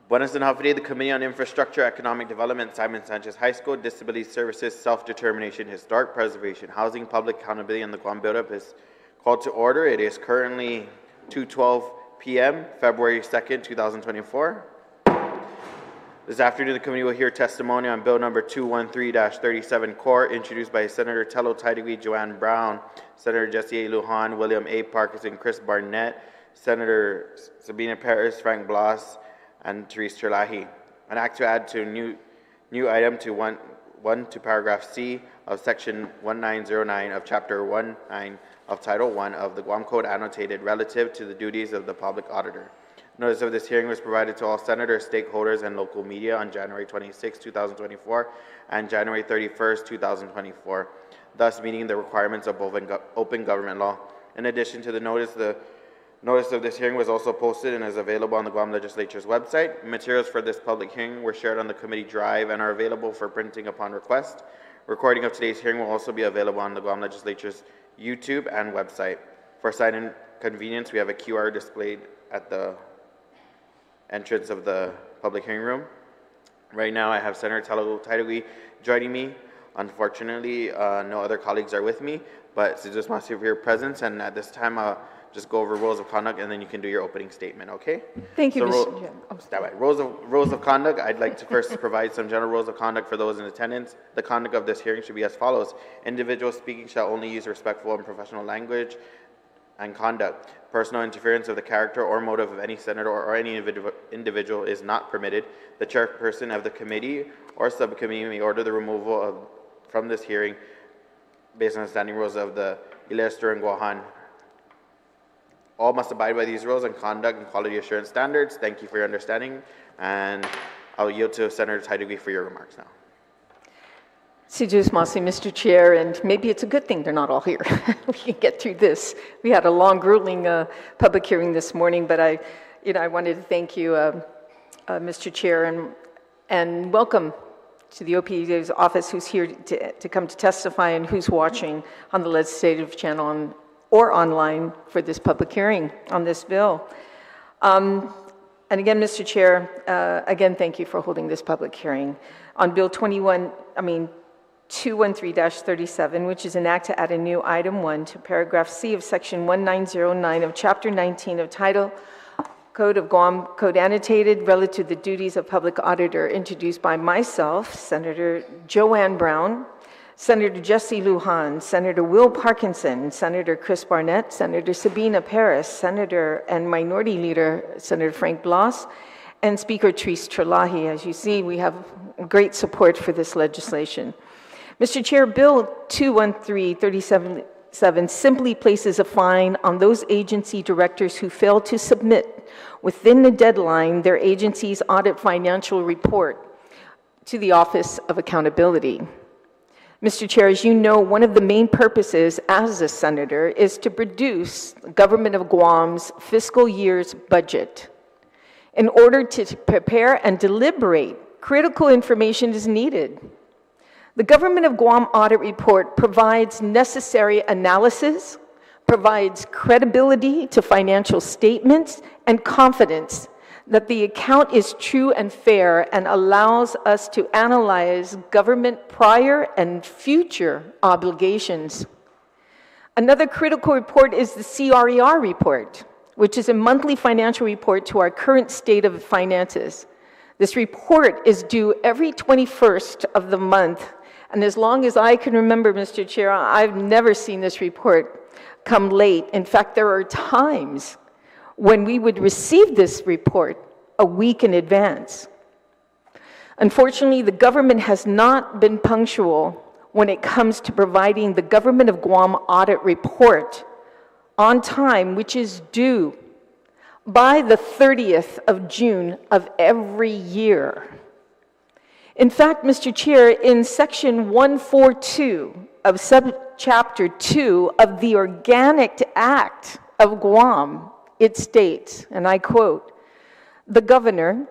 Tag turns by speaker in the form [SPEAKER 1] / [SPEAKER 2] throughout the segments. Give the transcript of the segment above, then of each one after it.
[SPEAKER 1] Buenas and Hafide, the Committee on Infrastructure, Economic Development, Simon Sanchez High School, Disability Services, Self-Determination, Historic Preservation, Housing, Public Accountability, and the Guam Build-Up is called to order. It is currently 2:12 p.m., February 2nd, 2024. This afternoon, the committee will hear testimony on Bill number 213-37 Core, introduced by Senator Telo, Taitague, Joanne Brown, Senator Jesse A. Lujan, William A. Parkinson, Chris Barnett, Senator Sabina, Perez, Frank Blas, and Therese Terlaje. An act to add to a new item to 1 to paragraph C of section 1909 of chapter 19 of title 1 of the Guam Code annotated relative to the duties of the public auditor. Notice of this hearing was provided to all senators, stakeholders, and local media on January 26, 2024 and January 31st, 2024, thus meeting the requirements of open government law. In addition to the notice of this hearing was also posted and is available on the Guam Legislature's website. Materials for this public hearing were shared on the committee drive and are available for printing upon request. Recording of today's hearing will also be available on the Guam Legislature's YouTube and website. For sign and convenience, we have a QR displayed at the entrance of the public hearing room. Right now, I have Senator Telo Taitague joining me. Unfortunately, no other colleagues are with me, but so just want to see for your presence, and at this time, I'll just go over rules of conduct, and then you can do your opening statement, okay?
[SPEAKER 2] Thank you,
[SPEAKER 1] so
[SPEAKER 2] Mr. Chair.
[SPEAKER 1] That way. Rules of conduct, I'd like to first provide some general rules of conduct for those in attendance. The conduct of this hearing should be as follows. Individuals speaking shall only use respectful and professional language and conduct. Personal interference of the character or motive of any senator or any individual is not permitted. The chairperson of the committee or subcommittee may order the removal from this hearing based on the standing rules of the Ilestor and Guahan. All must abide by these rules and conduct and quality assurance standards. Thank you for your understanding, and I'll yield to Senator Taitague for your remarks now.
[SPEAKER 2] Mr. Chair, and maybe it's a good thing they're not all here. We can get through this. We had a long, grueling public hearing this morning, but I wanted to thank you, Mr. Chair, and welcome to the OPE's office, who's here to come to testify and who's watching on the legislative channel or online for this public hearing on this bill. And again, Mr. Chair, again, thank you for holding this public hearing on Bill 213-37, which is an act to add a new item 1 to paragraph C of section 1909 of chapter 19 of title Code of Guam Code annotated relative to the duties of public auditor, introduced by myself, Senator Joanne Brown, Senator Jesse Lujan, Senator Will Parkinson, Senator Chris Barnett, Senator Sabina Perez, Senator and Minority Leader Senator Frank Blas, and Speaker Therese Terlaje. As you see, we have great support for this legislation. Mr. Chair, Bill 213-37 simply places a fine on those agency directors who fail to submit within the deadline their agency's audit financial report to the Office of Accountability. Mr. Chair, as you know, one of the main purposes as a senator is to produce the Government of Guam's fiscal year's budget. In order to prepare and deliberate, critical information is needed. The Government of Guam Audit Report provides necessary analysis, provides credibility to financial statements, and confidence that the account is true and fair, and allows us to analyze government prior and future obligations. Another critical report is the CRER report, which is a monthly financial report to our current state of finances. This report is due every 21st of the month, and as long as I can remember, Mr. Chair, I've never seen this report come late. In fact, there are times when we would receive this report a week in advance. Unfortunately, the government has not been punctual when it comes to providing the Government of Guam audit report on time, which is due by the 30th of June of every year. In fact, Mr. Chair, in section 142 of subchapter 2 of the Organic Act of Guam, it states, and I quote, "The governor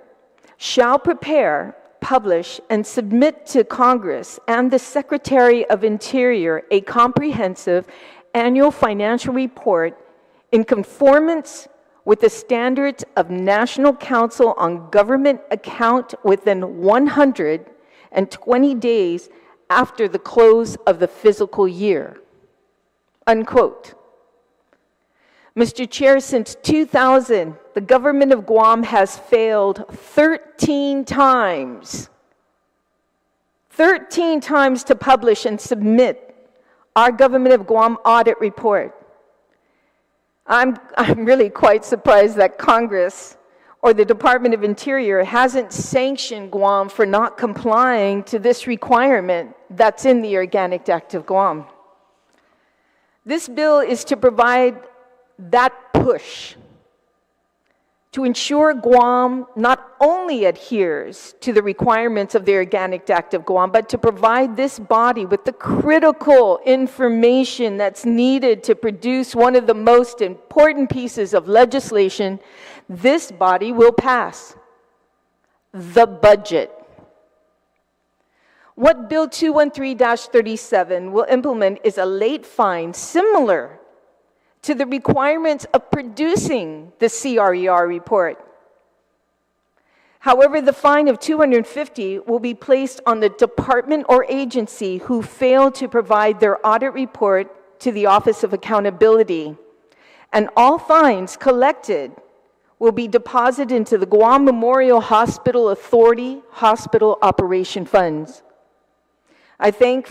[SPEAKER 2] shall prepare, publish, and submit to Congress and the Secretary of Interior a comprehensive annual financial report in conformance with the standards of National Council on Government account within 120 days after the close of the fiscal year." Unquote. Mr. Chair, since 2000, the government of Guam has failed 13 times. 13 times to publish and submit our government of Guam audit report. I'm really quite surprised that Congress or the Department of Interior hasn't sanctioned Guam for not complying to this requirement that's in the Organic Act of Guam. This bill is to provide that push to ensure Guam not only adheres to the requirements of the Organic Act of Guam, but to provide this body with the critical information that's needed to produce one of the most important pieces of legislation this body will pass: the budget. What Bill 213-37 will implement is a late fine similar to the requirements of producing the CRER report. However, the fine of $250 will be placed on the department or agency who fail to provide their audit report to the Office of Accountability, and all fines collected will be deposited into the Guam Memorial Hospital Authority Hospital Operation Funds. I thank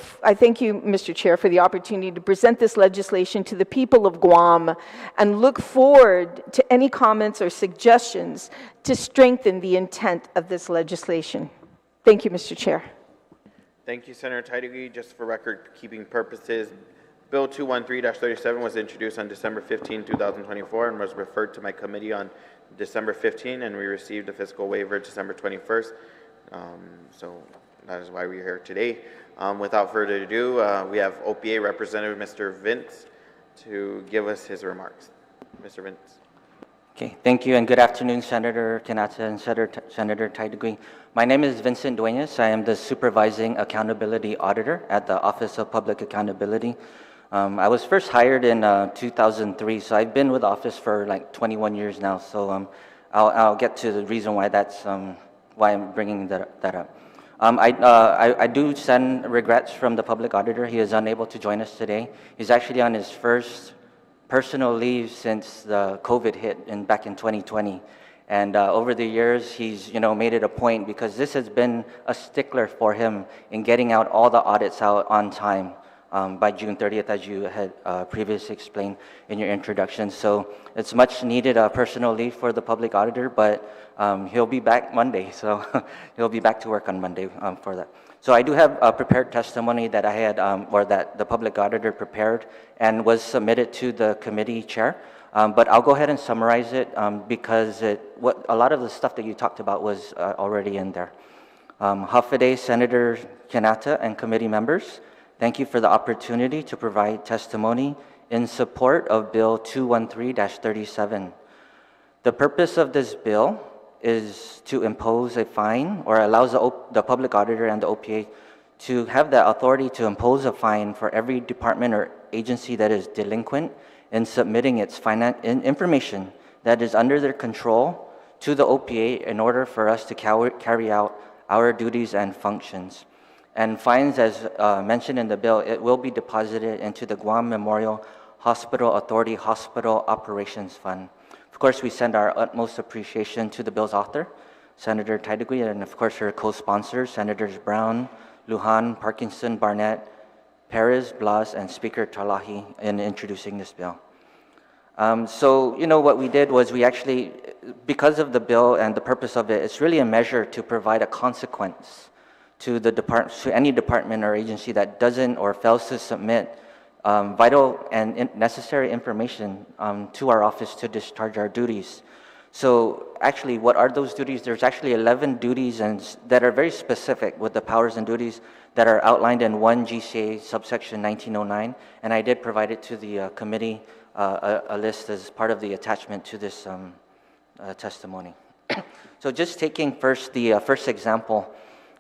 [SPEAKER 2] you, Mr. Chair, for the opportunity to present this legislation to the people of Guam and look forward to any comments or suggestions to strengthen the intent of this legislation. Thank you, Mr. Chair.
[SPEAKER 1] Thank you, Senator Taitague. Just for record-keeping purposes, Bill 213-37 was introduced on December 15, 2024, and was referred to my committee on December 15, and we received a fiscal waiver December 21st. So that is why we're here today. Without further ado, we have OPA Representative Mr. Vince to give us his remarks. Mr. Vince.
[SPEAKER 3] Okay, thank you, and good afternoon, Senator Quinata and Senator Taitague. My name is Vincent Duenas. I am the Supervising Accountability Auditor at the Office of Public Accountability. I was first hired in 2003, so I've been with the office for like 21 years now. So I'll get to the reason why that's why I'm bringing that up. I do send regrets from the public auditor. He is unable to join us today. He's actually on his first personal leave since the COVID hit back in 2020. And over the years, he's made it a point, because this has been a stickler for him in getting out all the audits out on time by June 30th, as you had previously explained in your introduction. So it's much needed personal leave for the public auditor, but he'll be back Monday. So he'll be back to work on Monday for that. So I do have a prepared testimony that I had, or that the public auditor prepared and was submitted to the committee chair. But I'll go ahead and summarize it because a lot of the stuff that you talked about was already in there. Hafaday, Senator Quinata, and committee members, thank you for the opportunity to provide testimony in support of Bill 213-37. The purpose of this bill is to impose a fine, or allows the public auditor and the OPA to have the authority to impose a fine for every department or agency that is delinquent in submitting its information that is under their control to the OPA in order for us to carry out our duties and functions. And fines, as mentioned in the bill, it will be deposited into the Guam Memorial Hospital Authority Hospital Operations Fund. Of course, we send our utmost appreciation to the bill's author, Senator Taitague, and of course her co-sponsors, Senators Brown, Lujan, Parkinson, Barnett, Perez, Blas, and Speaker Terlaje, in introducing this bill. So, what we did was we actually, because of the bill and the purpose of it, it's really a measure to provide a consequence to any department or agency that doesn't or fails to submit vital and necessary information to our office to discharge our duties. So actually, what are those duties? There's actually 11 duties that are very specific with the powers and duties that are outlined in 1 GCA subsection 1909, and I did provide it to the committee, a list as part of the attachment to this testimony. So just taking first the first example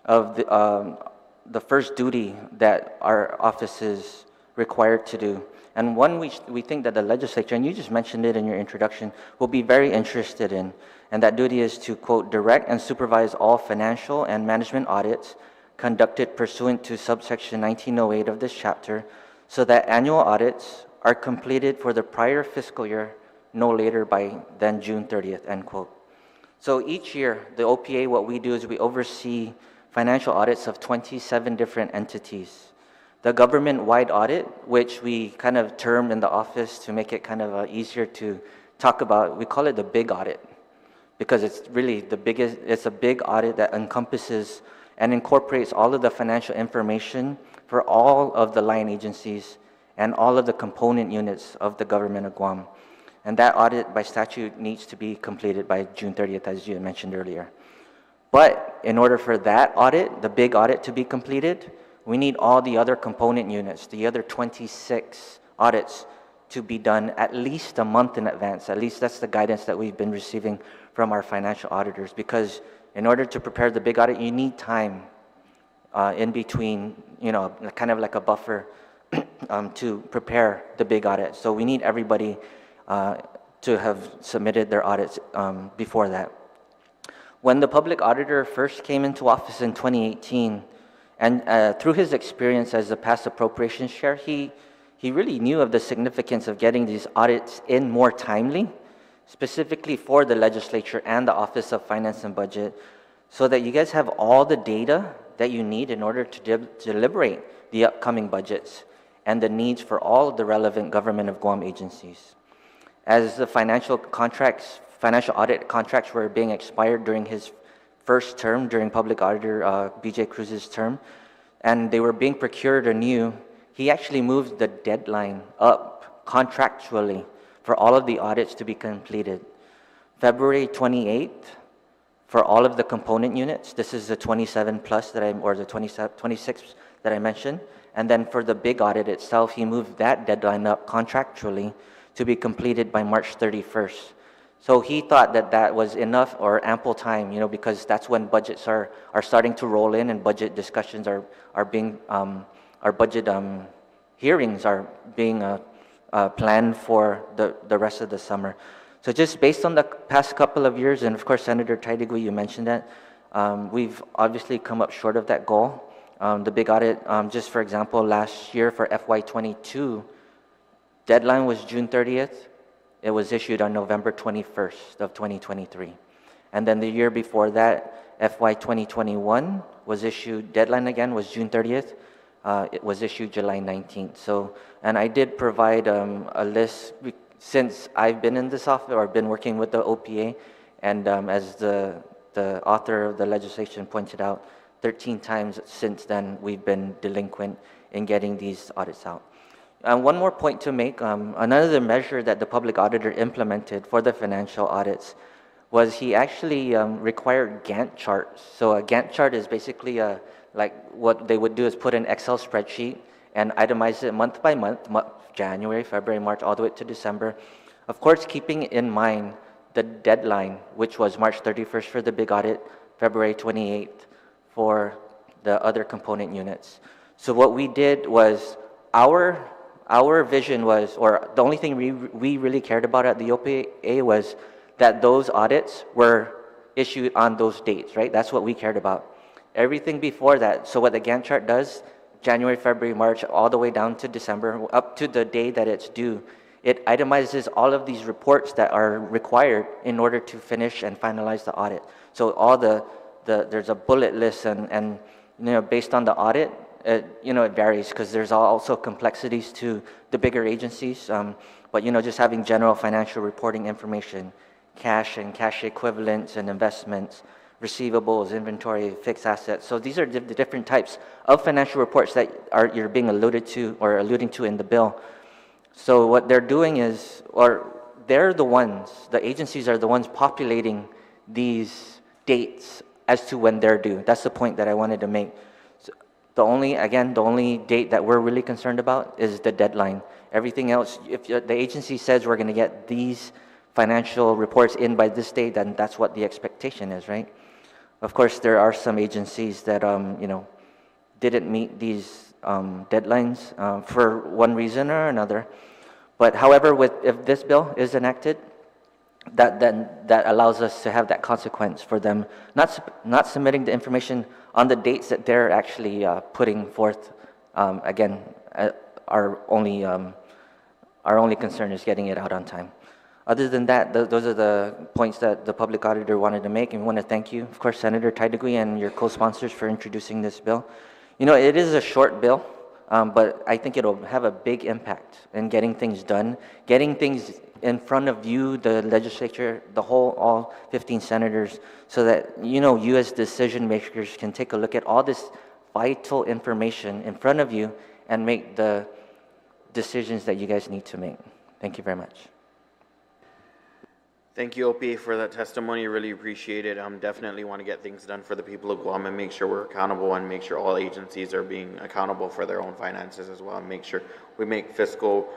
[SPEAKER 3] of the first duty that our office is required to do. And one we think that the legislature, and you just mentioned it in your introduction, will be very interested in. And that duty is to, quote, direct and supervise all financial and management audits conducted pursuant to subsection 1908 of this chapter, so that annual audits are completed for the prior fiscal year no later than June 30th, end quote. So each year, the OPA, what we do is we oversee financial audits of 27 different entities. The government-wide audit, which we kind of term in the office to make it kind of easier to talk about, we call it the big audit, because it's really the biggest, it's a big audit that encompasses and incorporates all of the financial information for all of the line agencies and all of the component units of the government of Guam. And that audit by statute needs to be completed by June 30th, as you mentioned earlier. But in order for that audit, the big audit, to be completed, we need all the other component units, the other 26 audits, to be done at least a month in advance. At least that's the guidance that we've been receiving from our financial auditors, because in order to prepare the big audit, you need time in between, kind of like a buffer to prepare the big audit. So we need everybody to have submitted their audits before that. When the public auditor first came into office in 2018, and through his experience as a past appropriations chair, he really knew of the significance of getting these audits in more timely, specifically for the legislature and the Office of Finance and Budget, so that you guys have all the data that you need in order to deliberate the upcoming budgets and the needs for all of the relevant government of Guam agencies. As the financial audit contracts were being expired during his first term, during Public Auditor B.J. Cruz's term, and they were being procured anew, he actually moved the deadline up contractually for all of the audits to be completed. February 28th, for all of the component units, this is the 27 plus or the 26 that I mentioned, and then for the big audit itself, he moved that deadline up contractually to be completed by March 31st. So he thought that that was enough or ample time, because that's when budgets are starting to roll in and budget discussions are being, our budget hearings are being planned for the rest of the summer. So just based on the past couple of years, and of course, Senator Taitague, you mentioned that, we've obviously come up short of that goal. The big audit, just for example, last year for FY22, deadline was June 30th. It was issued on November 21st of 2023. And then the year before that, FY 2021 was issued, deadline again was June 30th. It was issued July 19th. So, and I did provide a list since I've been in this office or been working with the OPA, and as the author of the legislation pointed out, 13 times since then we've been delinquent in getting these audits out. One more point to make, another measure that the public auditor implemented for the financial audits was he actually required Gantt charts. So a Gantt chart is basically like what they would do is put an Excel spreadsheet and itemize it month by month, January, February, March, all the way to December. Of course, keeping in mind the deadline, which was March 31st for the big audit, February 28th for the other component units. So what we did was our vision was, or the only thing we really cared about at the OPA was that those audits were issued on those dates, right? That's what we cared about. Everything before that, so what the Gantt chart does, January, February, March, all the way down to December, up to the day that it's due, it itemizes all of these reports that are required in order to finish and finalize the audit. So all there's a bullet list, and based on the audit, it varies because there's also complexities to the bigger agencies. But just having general financial reporting information, cash and cash equivalents and investments, receivables, inventory, fixed assets. So these are the different types of financial reports that you're being alluding to in the bill. So what they're doing is, or they're the ones, the agencies are the ones populating these dates as to when they're due. That's the point that I wanted to make. The only date that we're really concerned about is the deadline. Everything else, if the agency says we're going to get these financial reports in by this date, then that's what the expectation is, right? Of course, there are some agencies that didn't meet these deadlines for one reason or another. But however, if this bill is enacted, that allows us to have that consequence for them not submitting the information on the dates that they're actually putting forth. Again, our only concern is getting it out on time. Other than that, those are the points that the public auditor wanted to make, and we want to thank you, of course, Senator Taitague and your co-sponsors for introducing this bill. You know, it is a short bill, but I think it'll have a big impact in getting things done, getting things in front of you, the legislature, all 15 senators, so that, you know, you as decision makers can take a look at all this vital information in front of you and make the decisions that you guys need to make. Thank you very much.
[SPEAKER 1] Thank you, OP, for that testimony. Really appreciate it. Definitely want to get things done for the people of Guam and make sure we're accountable and make sure all agencies are being accountable for their own finances as well, and make sure we make fiscal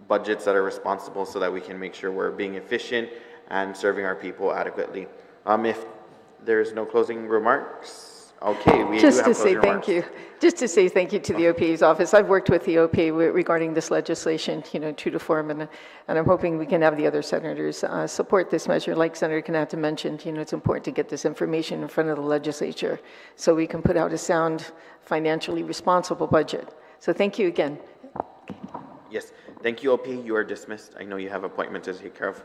[SPEAKER 1] budgets that are responsible so that we can make sure we're being efficient and serving our people adequately. If there's no closing remarks, okay, we
[SPEAKER 2] Just
[SPEAKER 1] do have
[SPEAKER 2] to say
[SPEAKER 1] closing
[SPEAKER 2] thank
[SPEAKER 1] remarks.
[SPEAKER 2] you. Just to say thank you to the OPA's office. I've worked with the OPA regarding this legislation, you know, true to form, and I'm hoping we can have the other senators support this measure. Like Senator Quinata mentioned, you know, it's important to get this information in front of the legislature so we can put out a sound, financially responsible budget. So thank you again.
[SPEAKER 1] Yes, thank you, OP. You are dismissed. I know you have appointments to take care of.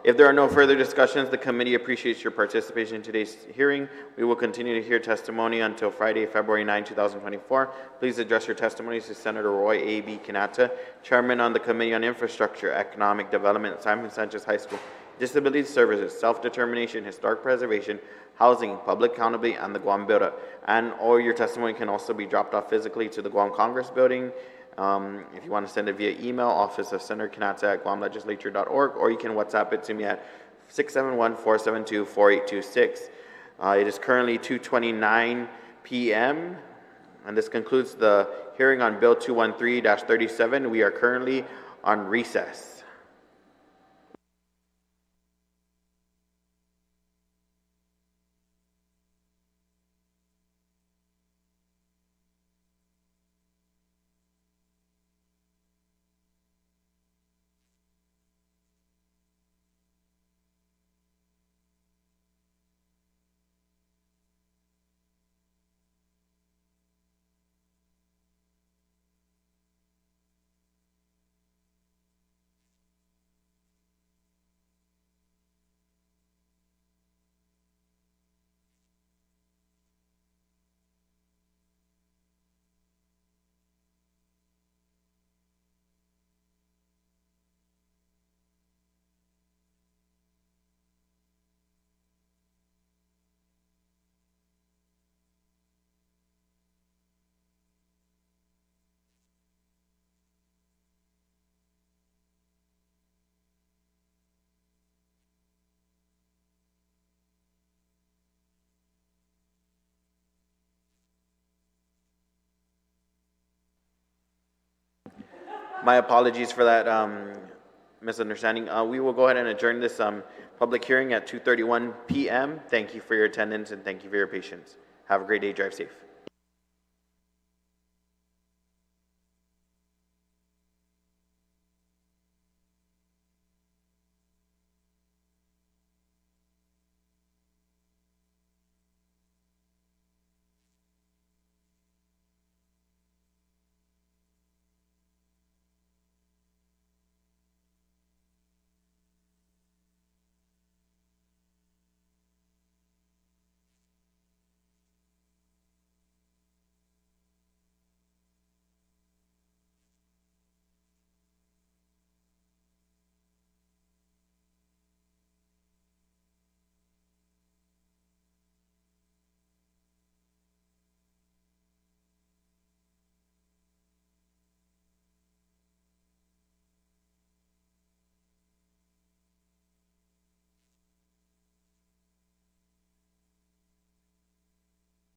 [SPEAKER 1] If there are no further discussions, the committee appreciates your participation in today's hearing. We will continue to hear testimony until Friday, February 9, 2024. Please address your testimonies to Senator Roy A.B. Quinata, Chairman on the Committee on Infrastructure, Economic Development, Simon Sanchez High School, Disability Services, Self-Determination, Historic Preservation, Housing, Public Accountability, and the Guam Build-Up. And all your testimony can also be dropped off physically to the Guam Congress Building. If you want to send it via email, office of Senator Quinata at guamlegislature.org, or you can WhatsApp it to me at 671-472-4826. It is currently 2:29 p.m., and this concludes the hearing on Bill 213-37. We are currently on recess. My apologies for that misunderstanding. We will go ahead and adjourn this public hearing at 2:31 p.m. Thank you for your attendance and thank you for your patience. Have a great day. Drive safe.